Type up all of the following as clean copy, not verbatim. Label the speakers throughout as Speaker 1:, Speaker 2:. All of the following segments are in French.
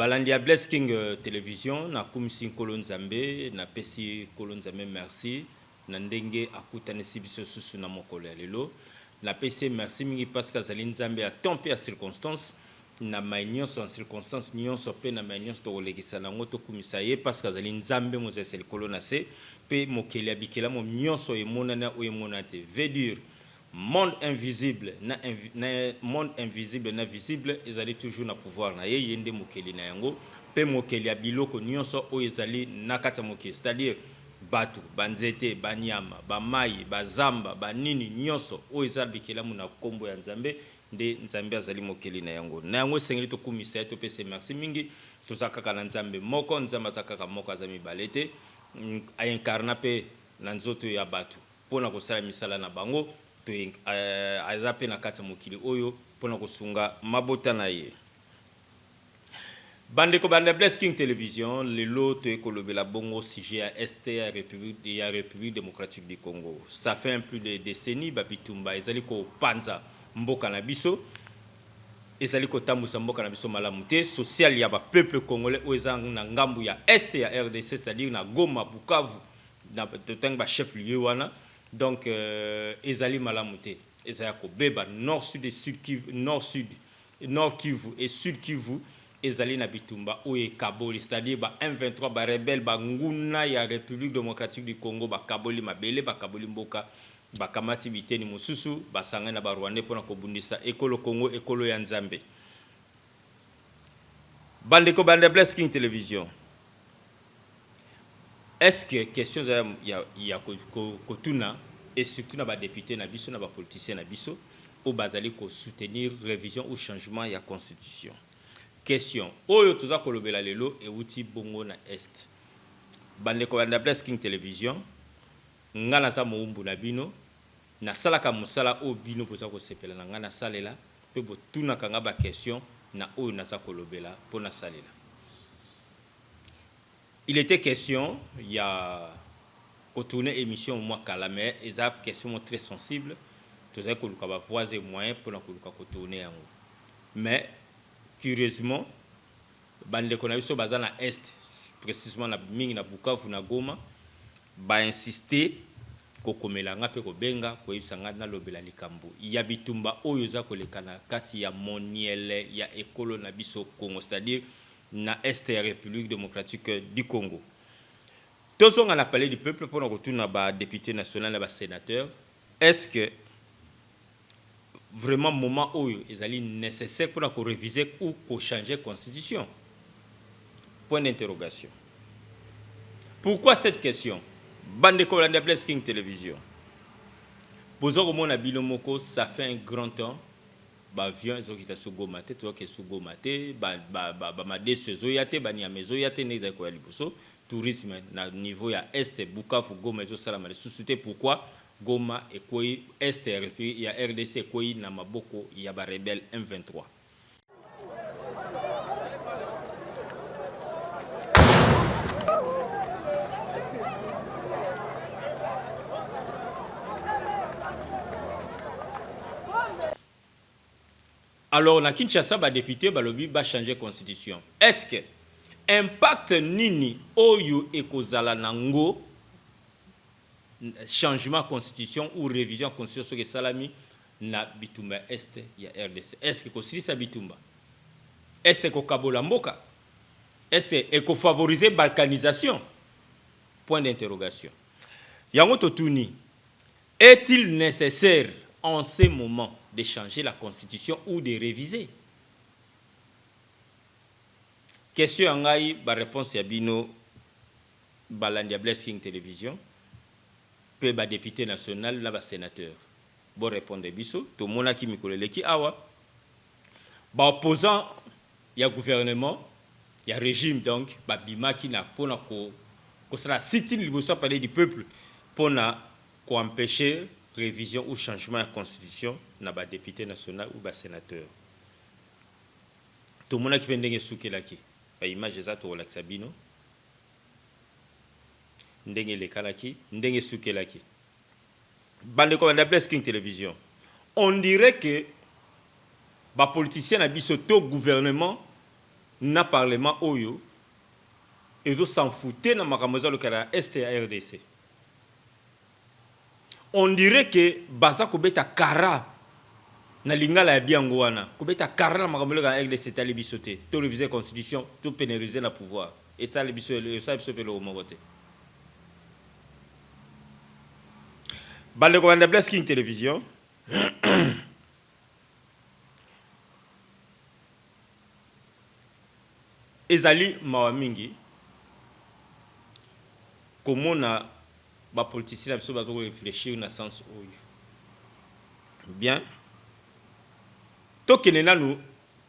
Speaker 1: Balandia Bless King Television na kumisi Nkolo Nzambe na pesi Nkolo Nzambe merci na ndenge akutane sibiso susu na mokolo ya lelo na pesi merci mingi parce que azali Nzambe a temps pe a circonstance na mainyonso en circonstance nyonso pe na mainyonso to legisa na ngoto kumisa ye parce que azali Nzambe mozese likolo na se pe mokeli abikela mo nyonso emonana o emonate veut dire monde invisible na monde invisible na visible ezali toujours na pouvoir na ye yende mokeli na yango pe mokeli ya biloko nyonso o ezali na kati mokeli c'est-à-dire batu banzete banyama bamai bazamba banini nyonso o ezali bikela mu na kombo ya Nzambe nde Nzambe azali mokeli na yango sengeli to kumisa to pese merci mingi tozaka na Nzambe moko Nzambe azaka moko azami balete a incarna pe na nzoto ya batu pona kosala misala na bango to azape na kati mokili oyo pona kosunga mabota na ye bandeko banda Bless King Television lelo to ekolobela bongo sujet ya ST République démocratique du Congo. Ça fait plus de décennies babitumba ezali ko panza mboka na biso ezali ko tambusa mboka na biso malamu te social ya ba peuple congolais o ezanga na ngambu ya est ya RDC c'est-à-dire na Goma Bukavu na totang ba chef lieu wana donc ezali malamu te ezali ko beba nord sud et sud Kivu nord Kivu et sud Kivu ezali na bitumba oye kaboli c'est-à-dire ba M23 ba rebelle ba nguna ya République démocratique du Congo ba kaboli mabele ba kaboli mboka ba kamati biteni mususu ba sanga na ba Rwanda pona ko bundisa ekolo Congo ekolo ya Nzambe bandeko banda Bless King Television. Est-ce que question ya kotuna et surtout na ba député na biso na ba politicien na biso o bazali ko soutenir révision ou changement ya constitution. Question oyo toza kolobela lelo e wuti bongo na est bandeko banda Bless King Television ngana za moumbu na bino na salaka musala o bino poza ko sepela na ngana salela pe botuna kanga ba question na oyo na za kolobela pona salela. Il était question il y a retourner émission moi kala mais eza question très sensible toza ko luka ba voies et moyens pour na ko luka ko tourner yango mais curieusement bandeko na biso baza na est précisément na mingi na Bukavu na Goma ba insister ko komela nga pe ko benga ko yisanga na lobela likambo ya bitumba oyo za kolekana kati ya moniele ya ekolo na biso Congo c'est-à-dire na est ya République démocratique du Congo. Tous on a parlé du peuple pour nous retourner ba député national ba sénateur. Est-ce que vraiment moment où ils allaient nécessaire pour qu'on réviser ou pour changer constitution? Point d'interrogation. Pourquoi cette question? Bande de Bless King Television. Posons au monde à Bilomoko, ça fait un grand temps. Ba avion ils ont quitté sous Goma, tu vois que sous Goma, ma décision yate, ba ni amezo yate neza kwa liboso. Tourisme na niveau ya est Bukavu Goma ezo sala mali susute pourquoi Goma et quoi est RP ya RDC quoi na maboko ya ba rebelle M23. Alors na Kinshasa ba député ba lobi ba changer constitution. Est-ce que impact nini oyo ekozala nango changement constitution ou révision constitution que salami na bitumba est ya RDC? Est-ce que kosilisa bitumba? Est-ce que kabola mboka? Est-ce que favoriser balkanisation? Point d'interrogation. Yango totuni, est-il nécessaire en ce moment de changer la constitution ou de réviser? Question angai ba réponse ya bino Balandia Bless King Television pe ba député national na ba sénateur. Bon répondre biso to mona ki mikoleleki awa ba opposant ya gouvernement ya régime donc ba bimaki na pona ko sera sit-in liboso parler du peuple pona ko empêcher révision ou changement de constitution na ba député national ou ba sénateur. To mona ki pendenge sukelaki ba image za to relaxa bino ndenge le kalaki ndenge sukelaki bande comme na Bless King Television. On dirait que ba politicien na biso to gouvernement na parlement oyo ezo s'en fouter na makambo za lokala est ya RDC. On dirait que baza kobeta kara na lingala ya biango wana kobeta kara na makambo lokala RDC tali bisote to réviser constitution to pénaliser na pouvoir et ça le biso pe le mokote. Bande ko bande Bless King télévision ezali mawa mingi komona ba politicien biso bazo réfléchir na sens oyo. Bien tokene nanu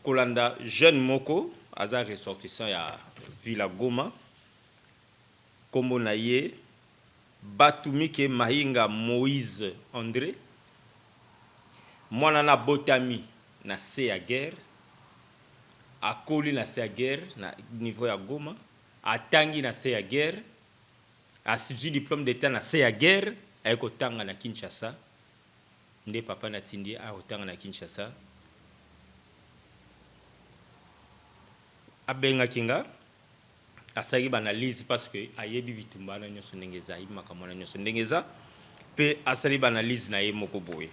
Speaker 1: kolanda jeune moko aza ressortissant ya Villa Goma kombo na ye Batumike Mahinga Moïse André mwana na botami na se ya guerre akoli na se ya guerre na niveau ya Goma atangi na se ya guerre asitui diplôme d'état na se ya guerre ayekotanga na Kinshasa nde papa na tindi ayekotanga na Kinshasa abenga kinga asaki banalise parce que ayebi bitumba na nyonso ndenge eza ayebi makambo na nyonso ndenge eza mpe asali banalise na ye moko boye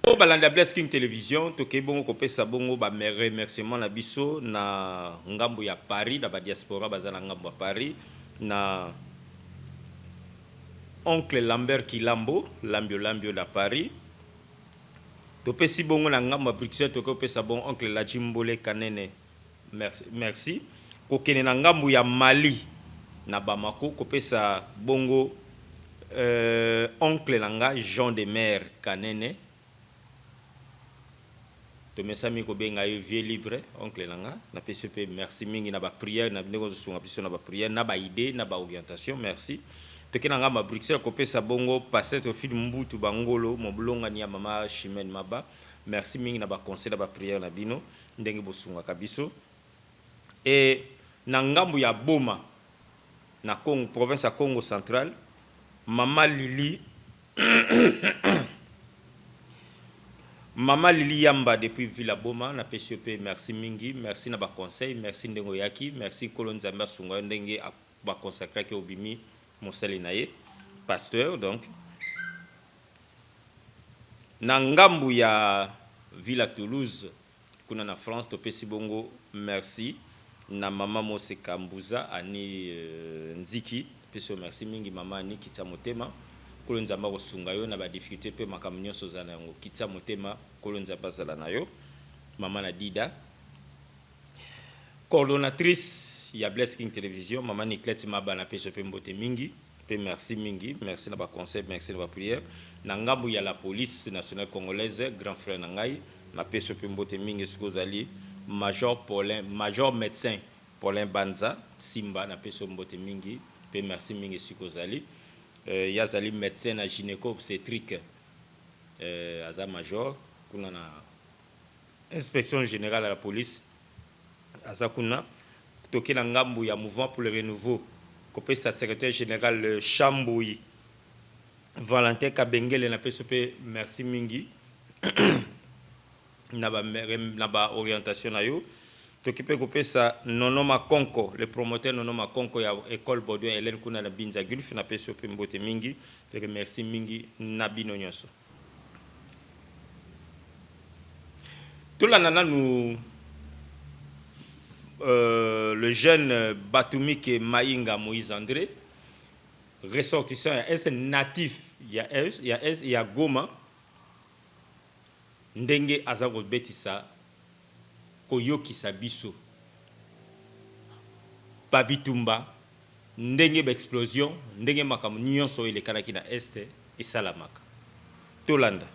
Speaker 1: o balanda Bless King télévision tokeyi bongo kopesa bongo baremerciement na biso na ngambo ya Paris na badiaspora baza na ngambo ya Paris na oncle Lambert Kilambo lambio na Paris topesi bongo na ngambo ya Bruxelles tokopesa bongo oncle Lajimbole Kanene merci kokene na ngambu ya Mali na Bamako kopesa bongo oncle nanga Jean de Mer Kanene to mesami ko benga yo vieux libre oncle nanga na PCP merci mingi na ba prière na ndeko zo biso na ba prière na ba idée na ba orientation merci tokena ngamba Bruxelles kopesa bongo pasteur Théophile Mbutu bangolo moblonga ni ya mama Chimène Maba merci mingi na ba conseil na ba prière na bino ndenge bosunga kabiso et na ngambu ya Boma na Congo province ya Congo central mama Lili Mama Lili Yamba depuis Villa Boma na PCP merci mingi merci na ba conseil merci ndengo yaki merci kolonzamba sunga ndenge ba consacrer ke obimi mosali na ye pasteur donc na ngambu ya Villa Toulouse kuna na France to pesi bongo merci na mama Mose Kambuza ani Nziki peso merci mingi mama ani kitsa motema kolonzamba kosunga yo na ba difficulté pe makambo nyonso za na yango kitsa motema kolonzamba zala na yo mama na Dida coordonnatrice ya Bless King télévision mama Nikleti Maba na peso pe mbote mingi pe merci mingi merci na ba conseil merci na ba prière na ngambu ya la police nationale congolaise grand frère na ngai na peso pe mbote mingi sikozali major médecin Paulin Banza Simba na peso mbote mingi pe merci mingi sikozali yazali médecin na gynéco obstétrique aza major kuna na inspection générale à la police aza kuna toke na ngambu ya mouvement pour le renouveau kopesa secrétaire général Chamboui Valentin Kabengele na peso pe merci mingi na ba orientation na yo tokipe kopesa Nonoma Konko le promoteur Nonoma Konko ya école Baudouin Hélène kuna na Binza Gulf na peso pe mbote mingi merci mingi na bino nyonso tolanda nanu le jeune Batumike Mahinga Moïse André ressortissant est natif ya Goma ndenge azago betisa koyokisa biso babitumba ndenge ba explosion ndenge makambo nyonso elekanaki na este esalamaka tolanda.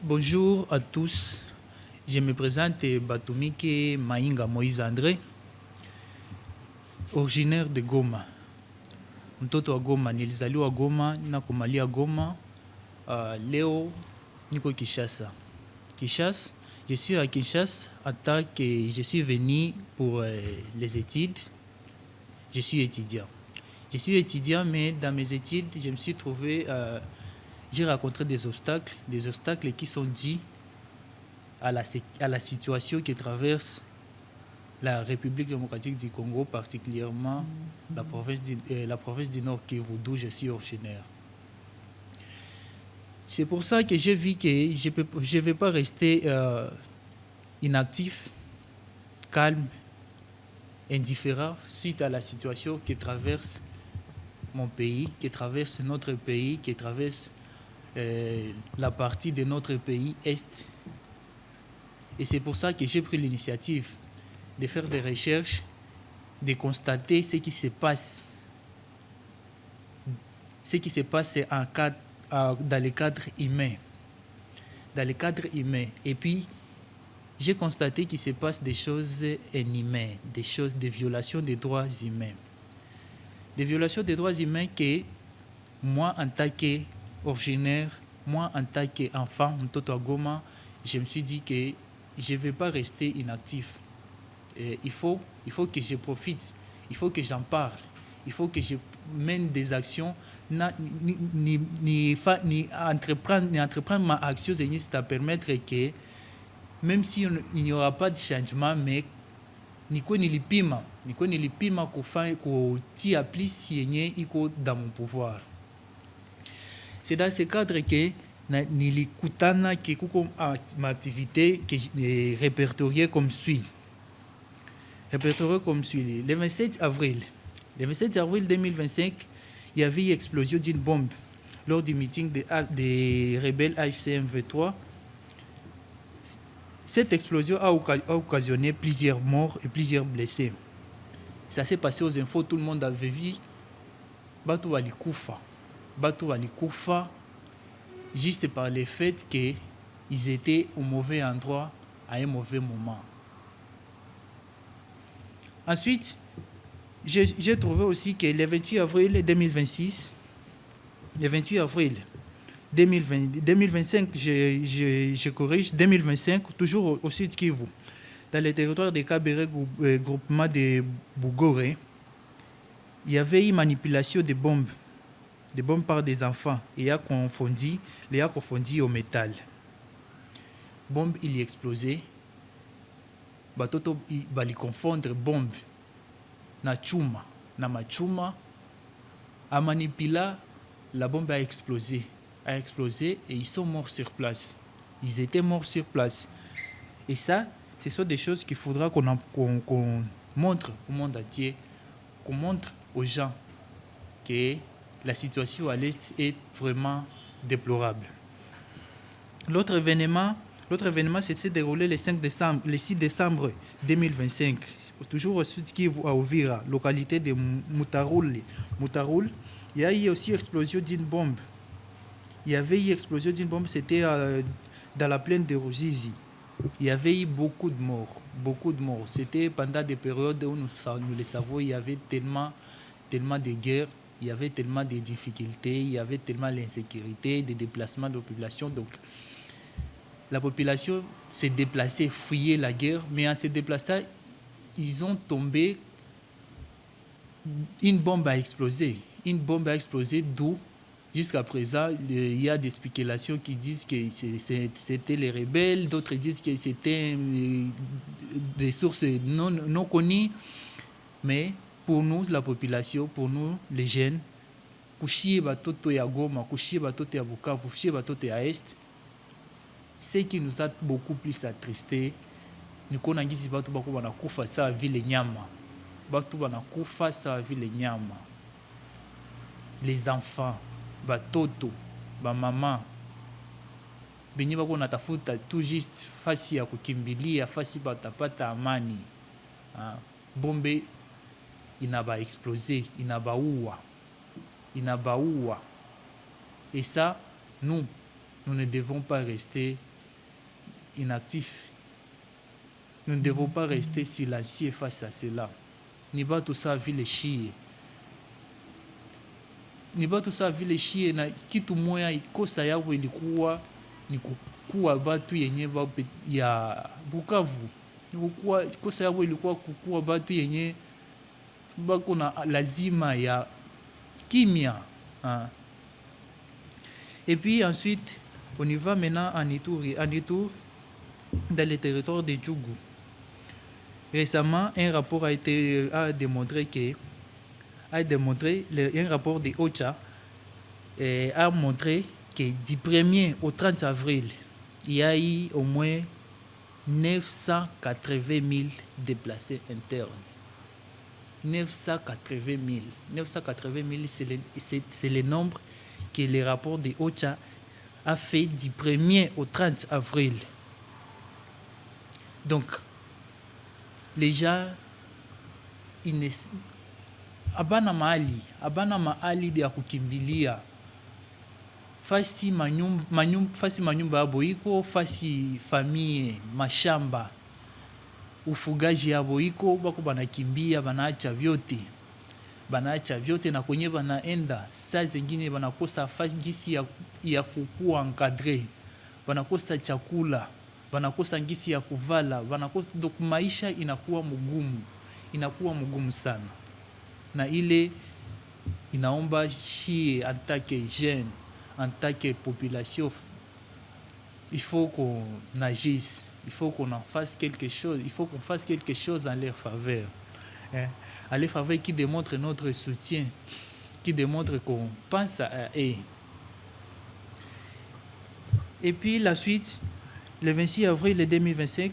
Speaker 2: Bonjour à tous, je me présente Batumike Mahinga Moïse André, originaire de Goma. Mtoto wa Goma, nilizaliwa Goma, nakomalia Goma, leo niko Kinshasa. Je suis à Kinshasa en tant que je suis venu pour les études. Je suis étudiant. Mais dans mes études, je me suis trouvé, j'ai rencontré des obstacles qui sont dus à la situation que traverse la République démocratique du Congo, particulièrement la province du Nord Kivu, d'où je suis originaire. C'est pour ça que j'ai vu que je ne vais pas rester inactif, calme, indifférent suite à la situation qui traverse mon pays, qui traverse notre pays, qui traverse la partie de notre pays Est. Et c'est pour ça que j'ai pris l'initiative de faire des recherches, de constater ce qui se passe dans le cadre humain. Dans le cadre humain. Et puis, j'ai constaté qu'il se passe des choses inhumaines, des violations des droits humains. Des violations des droits humains que moi, en tant qu'originaire, moi, en tant qu'enfant, Mtoto wa Goma, je me suis dit que je ne vais pas rester inactif. Il faut que je profite, il faut que j'en parle, il faut que je mène des actions, ni entreprendre ma action, c'est à permettre que, même s'il n'y aura pas de changement, mais niko nilipima kutia plus yenye iko dans mon pouvoir. C'est dans ce cadre que nilikutana que kuko ma activité que répertoriée comme suit. Le 27 avril 2025, il y avait eu explosion d'une bombe lors du meeting des rebelles AFC M23. Cette explosion a occasionné plusieurs morts et plusieurs blessés. Ça s'est passé aux infos, tout le monde avait vu. Batu walikufa juste par le fait qu'ils étaient au mauvais endroit à un mauvais moment. Ensuite, j'ai trouvé aussi que le 28 avril 2026, le 28 avril 2025, je corrige, 2025, toujours au sud Kivu, dans le territoire de Kabere, groupement de Bougoré, il y avait une manipulation de bombes par des enfants, et il a confondu au métal. Bombe, il y explosé. Batoto bali confondre bombe na chuma na machuma, a manipula, la bombe a explosé et ils sont morts sur place. Ils étaient morts sur place. Et ça, ce sont des choses qu'il faudra qu'on montre au monde entier, qu'on montre aux gens que la situation à l'Est est vraiment déplorable. L'autre événement s'est déroulé le 6 décembre 2025, toujours au sud Kivu, à Uvira, localité de Mutaroul. Il y a eu aussi explosion d'une bombe. C'était dans la plaine de Ruzizi. Il y avait eu beaucoup de morts. C'était pendant des périodes où nous le savons, il y avait tellement de guerres, il y avait tellement de difficultés, il y avait tellement d'insécurité, de déplacements de population. Donc, la population s'est déplacée, fuyait la guerre, mais en se déplaçant, ils ont tombé. Une bombe a explosé, d'où, jusqu'à présent, il y a des spéculations qui disent que c'était les rebelles, d'autres disent que c'était des sources non connues. Mais pour nous, la population, pour nous, les jeunes, kushie batoto ya Goma, kushie batoto ya Bukavu, kushie batoto ya Est, ce qui nous a beaucoup plus attristé, nous connaissons que batu bako banakufa sawa vile nyama. Les enfants, batoto, bamama, benye bako natafuta tout juste fasi ya kukimbilia, fasi batapata amani. Bombe inaba explosé, inabaua. Et ça, nous ne devons pas rester inactifs. Nous ne devons pas rester silencieux face à cela. Ni ba tout ça vile chie. Na kitu moya ikosa yao ilikuwa ni kukua batu yenye ya Bukavu. Ikosa yao ilikuwa kukua batu yenye bako na lazima ya kimia. Et puis ensuite, on y va maintenant en Ituri, dans le territoire de Djougou. Récemment, un rapport a démontré que un rapport de OCHA a montré que du 1er au 30 avril, il y a eu au moins 980 000 déplacés internes. 980 000. 980 000, c'est le nombre que le rapport de OCHA a fait du 1er au 30 avril. Donc, les gens, abana mahali ya kukimbilia, fasi manyumba yabo iko, fasi famille, mashamba, ufugaji yabo iko, bako banakimbia, banaacha vyote na kwenye banaenda, saa zingine banakosa ngisi ya kukua encadre, banakosa chakula, banakosa ngisi ya kuvala, donc maisha inakuwa mgumu sana. Na ile inaomba shie en tant que jeune, en tant que population, il faut qu'on agisse, il faut qu'on en fasse quelque chose, il faut qu'on fasse quelque chose en leur faveur. À leur faveur, qui démontre notre soutien, qui démontre qu'on pense à eux. Et puis la suite, le 26 avril 2025,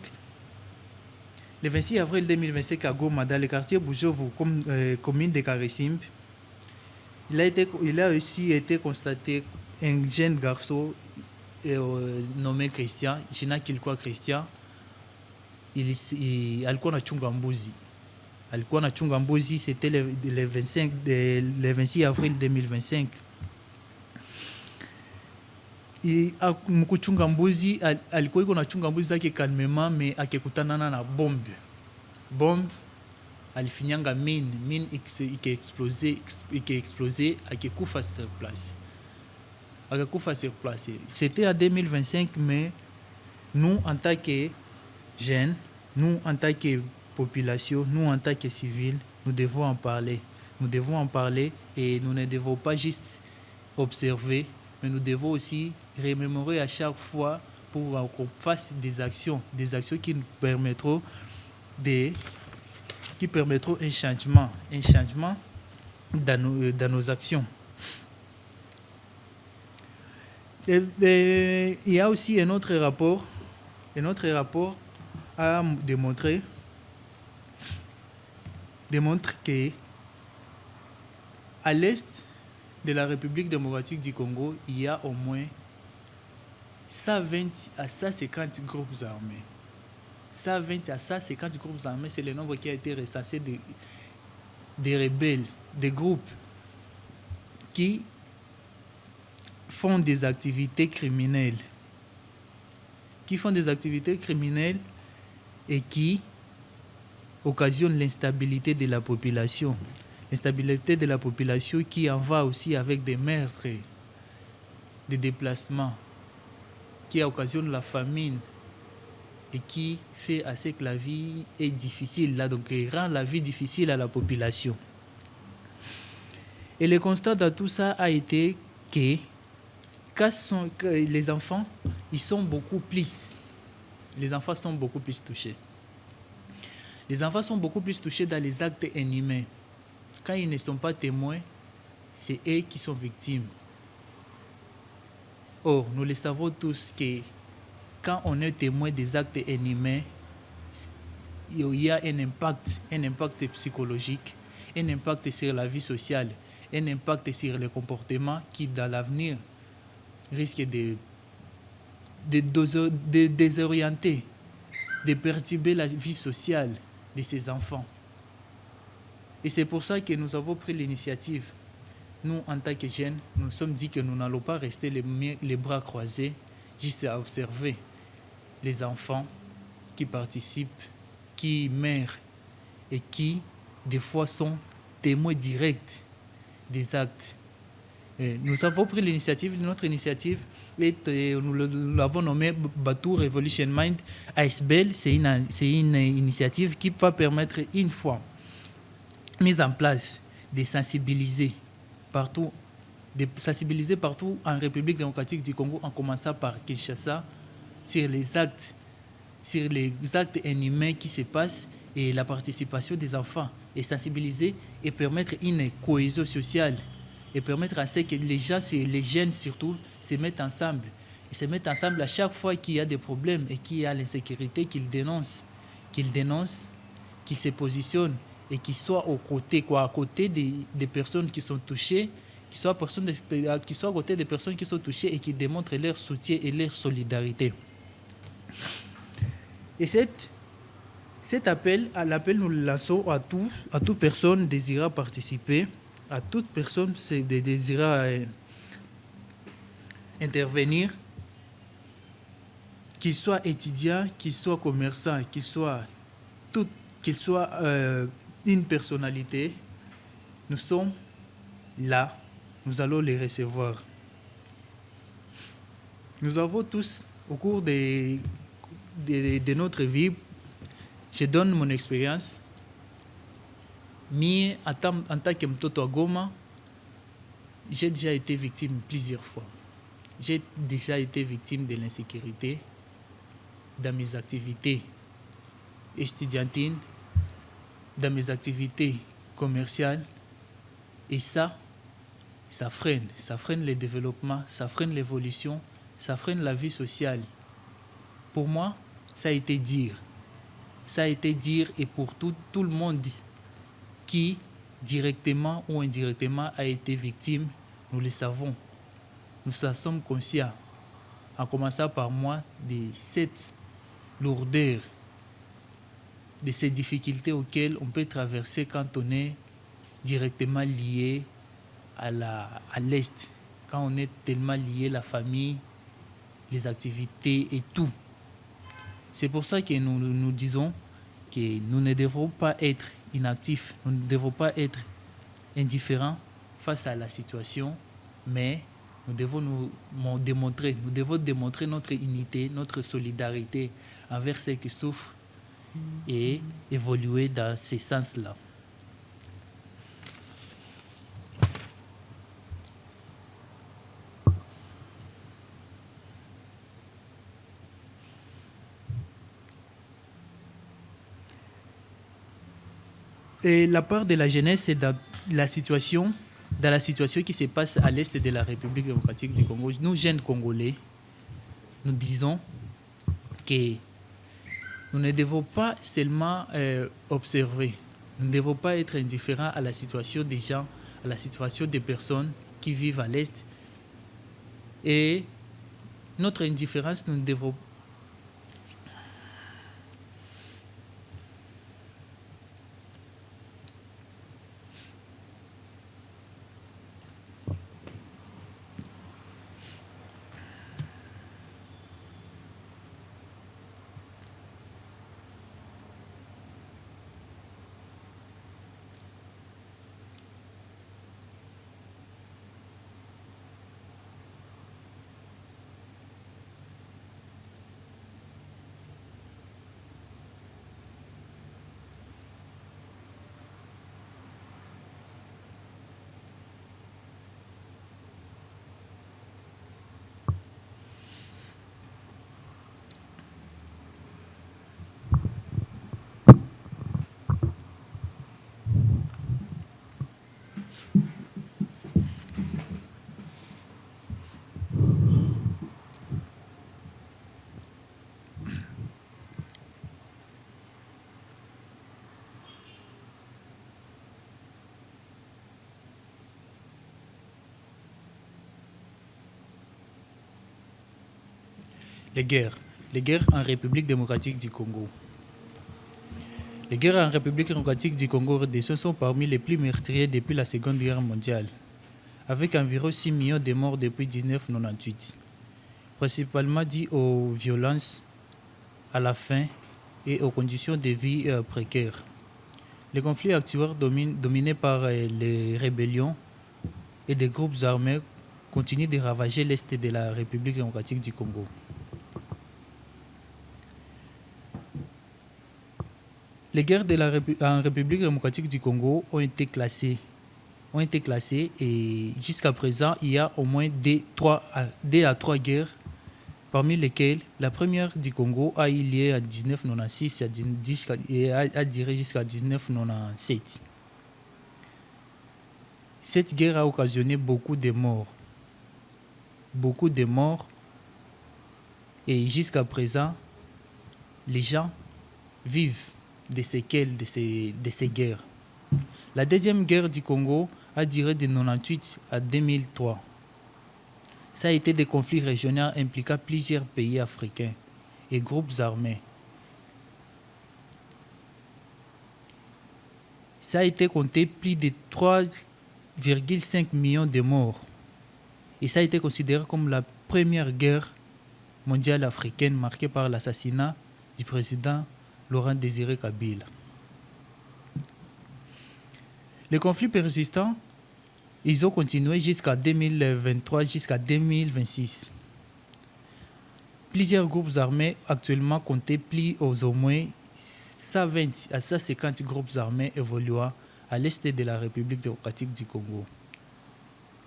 Speaker 2: à Goma, dans le quartier Boujovu, commune de Karesimbe, il a aussi été constaté un jeune garçon nommé Christian, jina kilikuwa Christian, alikuwa anachunga mbuzi, c'était le 26 avril 2025. Mkuchunga mbuzi, alikuwa iko nachunga mbuzi zake calmement, mais akikutanana na bombe, alifinyanga mine ikaexplose, akikufa sur place. C'était en 2025, mais nous en tant que jeunes, nous en tant que population, nous en tant que civils, nous devons en parler et nous ne devons pas juste observer, mais nous devons aussi remémorer à chaque fois pour qu'on fasse des actions qui nous permettront un changement dans nos actions. Et il y a aussi un autre rapport a démontre que à l'est de la République démocratique du Congo, il y a au moins 120 à 150 groupes armés. 120 à 150 groupes armés, c'est le nombre qui a été recensé des rebelles, des groupes qui font des activités criminelles. Et qui occasionnent l'instabilité de la population. L'instabilité de la population qui en va aussi avec des meurtres, des déplacements, qui occasionne la famine et qui fait assez que la vie est difficile, là, donc rend la vie difficile à la population. Et le constat de tout ça a été que les enfants, sont beaucoup plus touchés. Les enfants sont beaucoup plus touchés dans les actes inhumains. Quand ils ne sont pas témoins, c'est eux qui sont victimes. Or, nous le savons tous que quand on est témoin des actes inhumains, il y a un impact psychologique, un impact sur la vie sociale, un impact sur le comportement qui, dans l'avenir, risque de désorienter, de perturber la vie sociale de ces enfants. Et c'est pour ça que nous avons pris l'initiative. Nous, en tant que jeunes, nous nous sommes dit que nous n'allons pas rester les bras croisés, juste à observer les enfants qui participent, qui meurent et qui, des fois, sont témoins directs des actes. Et nous avons pris l'initiative, notre initiative, nous l'avons nommée Batu Revolution Mind. ASBL, c'est une initiative qui va permettre, une fois mise en place, de sensibiliser partout en République démocratique du Congo, en commençant par Kinshasa, sur les actes inhumains qui se passent et la participation des enfants et sensibiliser et permettre une cohésion sociale et permettre à ce que les gens, les jeunes surtout, se mettent ensemble. Ils se mettent ensemble à chaque fois qu'il y a des problèmes et qu'il y a l'insécurité, qu'ils dénoncent, qu'ils se positionnent et qu'ils soient à côté des personnes qui sont touchées, qu'ils soient à côté des personnes qui sont touchées et qui démontrent leur soutien et leur solidarité. Et cet appel, nous le lançons à toute personne désirant participer, à toute personne désirant intervenir, qu'il soit étudiant, qu'il soit commerçant, qu'il soit une personnalité. Nous sommes là, nous allons les recevoir. Nous avons tous, au cours de notre vie, je donne mon expérience. Mais en tant que mtoto à Goma, j'ai déjà été victime plusieurs fois. J'ai déjà été victime de l'insécurité dans mes activités estudiantines, dans mes activités commerciales. Et ça freine le développement, ça freine l'évolution, ça freine la vie sociale. Pour moi, ça a été dire. Ça a été dire et pour tout le monde qui, directement ou indirectement, a été victime, nous le savons. Nous en sommes conscients, en commençant par moi, de cette lourdeur, de ces difficultés auxquelles on peut traverser quand on est directement lié à l'Est, quand on est tellement lié à la famille, les activités et tout. C'est pour ça que nous disons que nous ne devons pas être inactifs, nous ne devons pas être indifférents face à la situation, mais nous devons démontrer notre unité, notre solidarité envers ceux qui souffrent et évoluer dans ces sens-là. Et la part de la jeunesse est dans la situation qui se passe à l'est de la République démocratique du Congo. Nous, jeunes Congolais, nous disons que nous ne devons pas seulement observer, nous ne devons pas être indifférents à la situation des gens, à la situation des personnes qui vivent à l'est. Et notre indifférence, nous ne devons pas. Les guerres en République démocratique du Congo. Les guerres en République démocratique du Congo RDC sont parmi les plus meurtriers depuis la Seconde Guerre mondiale, avec environ 6 millions de morts depuis 1998, principalement dû aux violences, à la faim et aux conditions de vie précaires. Les conflits actuels dominés par les rébellions et des groupes armés continuent de ravager l'est de la République démocratique du Congo. Les guerres en République démocratique du Congo ont été classées et jusqu'à présent, il y a au moins 2 à 3 guerres parmi lesquels la première du Congo a eu lieu en 1996 et a duré jusqu'à 1997. Cette guerre a occasionné beaucoup de morts. Beaucoup de morts. Et jusqu'à présent, les gens vivent des séquelles de ces guerres. La deuxième guerre du Congo a duré de 1998 à 2003. Ça a été des conflits régionaux impliquant plusieurs pays africains et groupes armés. Ça a été compté plus de 3,5 millions de morts. Et ça a été considéré comme la première guerre mondiale africaine marquée par l'assassinat du président Laurent Désiré Kabila. Les conflits persistants, ils ont continué jusqu'à 2023, jusqu'à 2026. Plusieurs groupes armés actuellement comptés plus au moins 120 à 150 groupes armés évoluant à l'est de la République démocratique du Congo,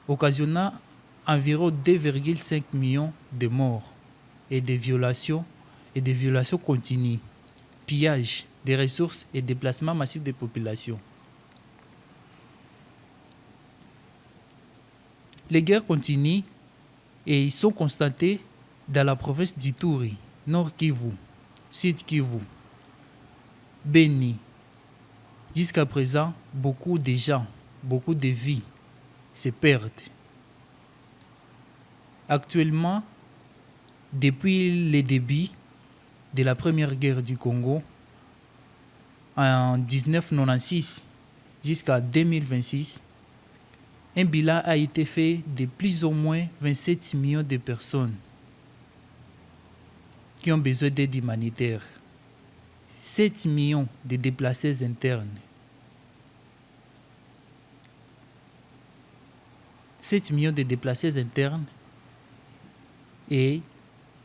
Speaker 2: occasionnant environ 2,5 millions de morts et des violations continues, pillage des ressources et déplacement massif des populations. Les guerres continuent et ils sont constatés dans la province d'Ituri, Nord Kivu, Sud Kivu, Beni. Jusqu'à présent, beaucoup de gens, beaucoup de vies se perdent. Actuellement, depuis le début de la première guerre du Congo, en 1996 jusqu'à 2026, un bilan a été fait de plus ou moins 27 millions de personnes qui ont besoin d'aide humanitaire. 7 millions de déplacés internes. 7 millions de déplacés internes et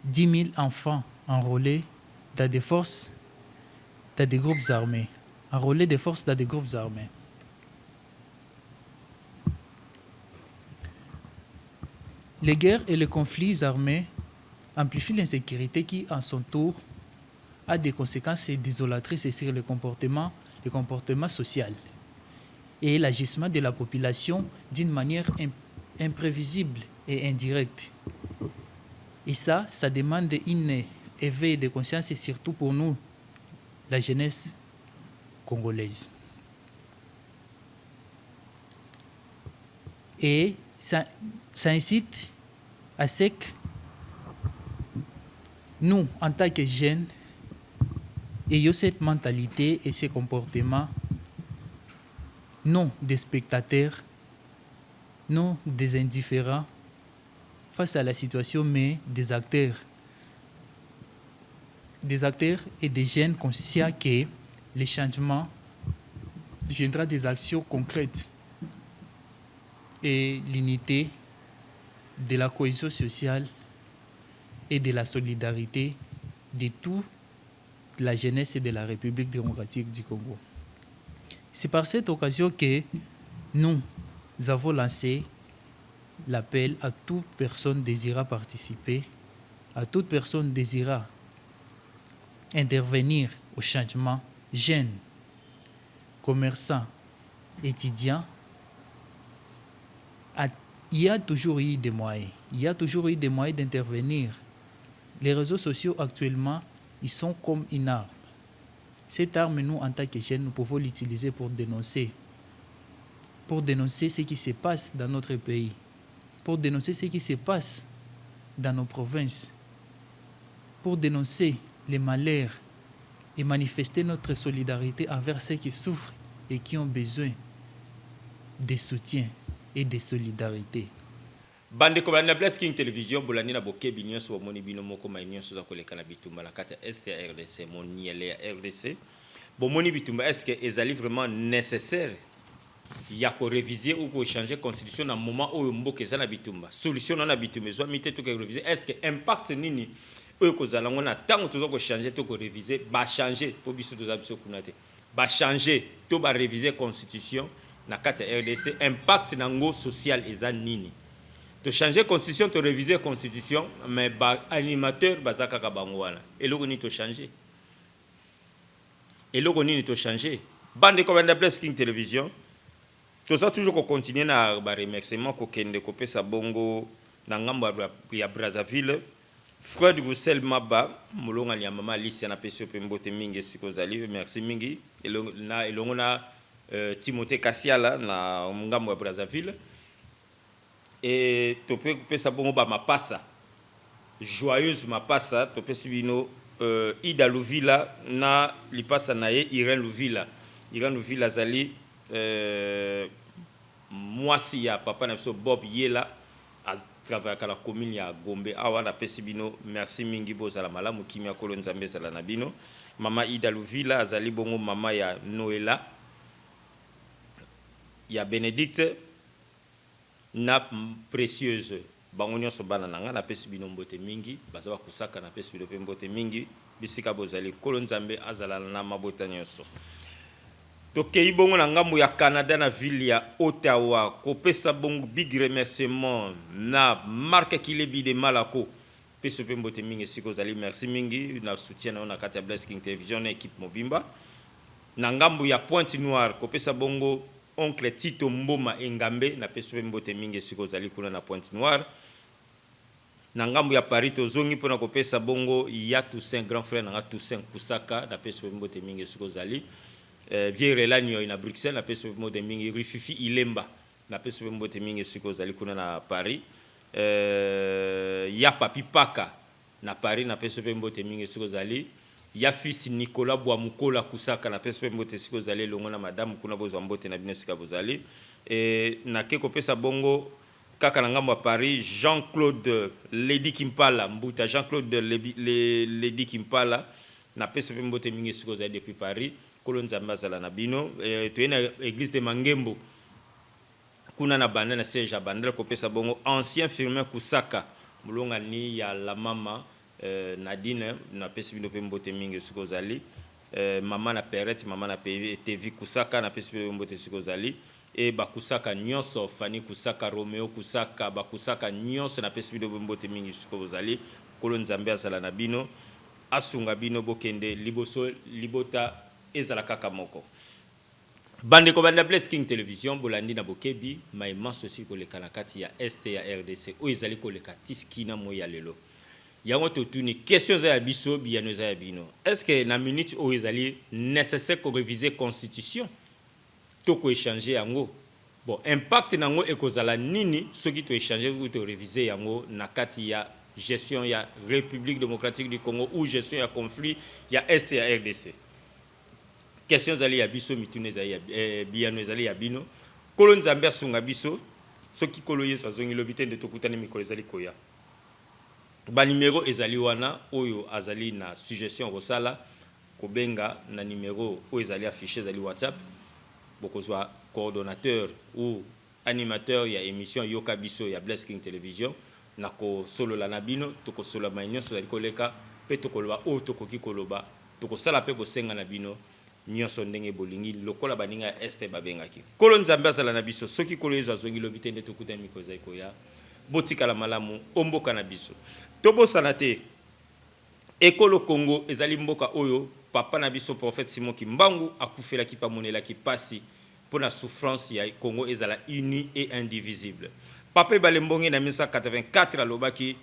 Speaker 2: 10 000 enfants enrôlés dans des forces, dans des groupes armés. Enrôlés des forces dans des groupes armés. Les guerres et les conflits armés amplifient l'insécurité qui, en son tour, a des conséquences désolatrices sur le comportement social et l'agissement de la population d'une manière imprévisible et indirecte. Et ça demande un éveil de conscience et surtout pour nous, la jeunesse congolaise. Et ça incite à ce que nous, en tant que jeunes, ayons cette mentalité et ces comportements, non des spectateurs, non des indifférents face à la situation, mais des acteurs. Des acteurs et des jeunes conscients que le changement viendra des actions concrètes et l'unité de la cohésion sociale et de la solidarité de toute la jeunesse de la République démocratique du Congo. C'est par cette occasion que nous avons lancé l'appel à toute personne désirant participer, à toute personne désirant intervenir au changement, jeunes, commerçants, étudiants. Il y a toujours eu des moyens. Il y a toujours eu des moyens d'intervenir. Les réseaux sociaux actuellement, ils sont comme une arme. Cette arme, nous, en tant que jeunes, nous pouvons l'utiliser pour dénoncer ce qui se passe dans notre pays, pour dénoncer ce qui se passe dans nos provinces, pour dénoncer les malheurs et manifester notre solidarité envers ceux qui souffrent et qui ont besoin de soutien et de solidarité.
Speaker 1: Bande ko na Blast King Television bolani na bokebi nyonso bomoni bino moko mai nyonso za koleka na bitumba la kata STRDC mon niele ya RDC bomoni bitumba est-ce que ezali vraiment nécessaire ya ko réviser ou ko changer constitution na moment où mboka ezana bitumba solution na bitumba zo mité to ko réviser est-ce que impact nini eux ko zala ngona tango to ko changer to ko réviser ba changer po biso to za biso kunate ba changer to ba réviser constitution na kata RDC impact nango social eza nini To changer constitution, to réviser constitution, mais ba animateur bazaka ka bango wana. Et loko ni to changer. Et loko ni to changer. Bande comme na Bless King Télévision. To ça toujours qu'on continue na ba remerciement ko kende ko pesa bongo na ngambo ya Brazzaville. Fred Roussel Maba, mulonga ni mama Alicia na pesio pembote mingi sikozali. Merci mingi. Elongo na Timothée Kassiala na ngambo ya Brazzaville. Et tu peux pesa bongo ba mapasa joyeuse mapasa tu peux sibino Ida Louvila na lipasa na ye Irène Louvila zali mwasi ya papa na biso Bob Yela a travailler à la commune ya Gombe awa na pesi bino merci mingi bozala malamu kimia kolo nzambe zala na bino mama Ida Louvila azali bongo mama ya Noela ya Bénédicte na précieuse bango nyonso bana nanga na pesi bino mbote mingi bazaba kusaka na pesi bino mbote mingi bisika bozali kolo nzambe azala na mabota nyonso tokei bongo na ngambo ya Canada na ville ya Ottawa kopesa bongo big remerciement na Marc Kilebi de Malako pesi mbote mingi siko zali merci mingi na soutien na kati ya Bless King Television na équipe mobimba na ngambo ya Pointe Noire kopesa bongo oncle Tito Mboma Engambe na peso mbote mingi siko zali kuna na Pointe Noire na ngambo ya Paris tozongi pona kopesa bongo ya Toussaint grand frère na Toussaint Kusaka na peso mbote mingi siko zali Vieux Relanio na Bruxelles na peso mbote mingi Rififi Ilemba na peso mbote mingi siko zali kuna na Paris ya Papi Paka na Paris na peso mbote mingi siko zali ya fils Nicolas Boamukola Kusaka na pesa mbote siko zali longo na madame kuna bozo mbote na binesika bozali na keko pesa bongo kaka na ngambo ya Paris Jean-Claude Lady Kimpala mbuta Jean-Claude Lady Kimpala na pesa mbote mingi siko zali depuis Paris kolonza mbazala na bino to na église de Mangembo kuna na banda na siège bandel ko pesa bongo ancien firmin Kusaka mulonga ni ya la mama Nadine na pesi bino mbote mingi siko zali mama na Perrette mama na TV Kusaka na pesi bino mbote siko zali e bakusaka nyonso Fani Kusaka Romeo Kusaka bakusaka nyonso na pesi bino mbote mingi siko zali kolo nzambe azala na bino asunga bino bokende liboso libota ezala kaka moko bande ko banda Bless King Television bolandi na bokebi maima sosi ko lekana kati ya ST ya RDC o ezali ko leka tiskina moya lelo yango totuni question za ya biso biano za ya bino est-ce que na minute o ezali nécessaire ko réviser constitution to ko échanger yango bon impact nango ekozala nini soki to échanger ou to réviser yango na kati ya gestion ya République démocratique du Congo ou gestion ya conflit ya ST ya RDC question zali ya biso mitune za ya biano zali ya bino kolo nzambe asunga biso soki kolo yeso azongi lobite nde tokutani mikolo zali koya ba numéro ezali wana oyo azali na suggestion rosala kobenga na numéro oyo ezali affiché ezali WhatsApp bokozwa coordonnateur ou animateur ya émission Yoka Biso ya Bless King Television na ko solo la nabino toko solo ma nyonso ezali koleka pe tokoloba o tokoki koloba toko sala pe bosenga na bino nyonso ndenge bolingi lokola baninga este babengaki kolo nzambe azala na biso soki kolo yezo azongi lobite nde tokutani mikoza ikoya botika la malamu omboka na biso tobosana te ekolo Congo ezali mboka oyo papa na biso prophète Simon Kimbangu akufela ki pamonela ki pasi pona souffrance ya Congo ezala uni et indivisible papa balembonge na 1984 alobaki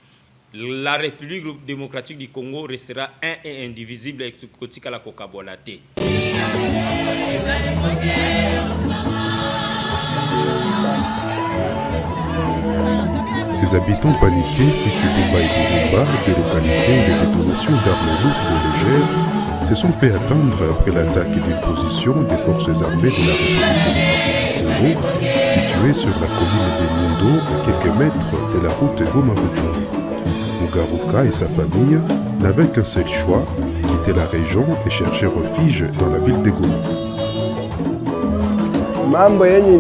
Speaker 1: la République démocratique du Congo restera un et indivisible et kotika la kokabola te
Speaker 3: Ces habitants paniqués, Fikibumba et Burumba, des localités où les détonations d'armes lourdes et légères se sont fait attendre après l'attaque d'une position des forces armées de la République démocratique du Congo, située sur la commune de Mundo, à quelques mètres de la route Goma-Rutshuru. Mugaruka et sa famille n'avaient qu'un seul choix, quitter la région et chercher refuge dans la ville de Goma.